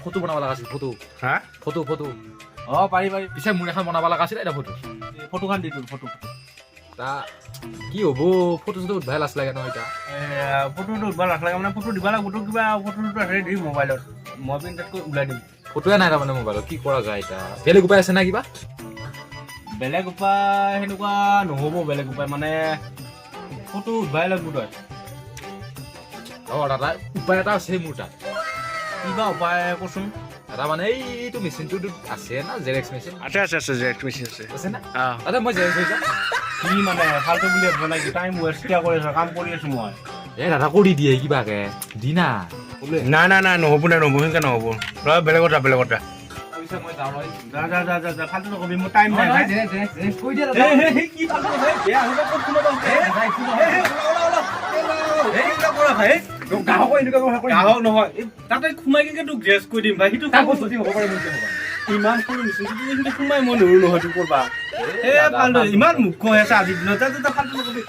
photo বনাব লগা আছিল ফটো হা ফটো ফটো অ পাৰি পাৰি পিছে মোৰ এখন বনাব লগা আছিল এটা ফটো ফটোখন দি তোৰ ফটো তা কি হ'ব ফটো চটো উঠবাই লাজ লাগে নহয় এতিয়া ফটোটো উঠবা নালাগে মানে ফটো দিব লাগিব তোৰ কিবা ফটোটো আছে দি মোবাইলত মই পিনটাতকৈ ওলাই দিম ফটোৱে নাই তাৰমানে মোবাইলত কি কৰা যায় এতিয়া বেলেগ উপায় আছে না কিবা বেলেগ উপায় সেনেকুৱা নহ'ব বেলেগ উপায় মানে ফটো উঠবাই লাগিব তই দাদা উপায় এটা আছে মোৰ তাত কিবা উপায় কচোন এটা মানে এইটো মেচিনটো আছে না জেৰেক্স মেচিন আছে জেৰেক্ট মেচিন আছে না অ তাতে মই জেৰেক্স হৈ যাম কি মানে ফাল্টু বুলি ভাবিব নাই টাইম ৱেষ্ট কিয় কৰি আছ কাম কৰি আছো মই দাদা কৰি দিয়ে কিবাকে দি না নাই নহ'ব সেনেকৈ নহ'ব তই বেলেগত যা মই যাওঁ যা ফাল্টু নকবি মোৰ টাইম নাই কৈ দিয়া কি ফাল্টু কথা বেয়া হ'ব ক'ত গ্ৰাহক নহয় তাতে সোমাই কিনে তোক ড্ৰেছ কৰি দিম ভাই সেইটো ইমান সৰু নিচিনা সোমাই মই নৰো নহয় তোৰ কৰবা ইমান মুখ কৈ আছে আজিৰ দিনত ফাল্টু নকবি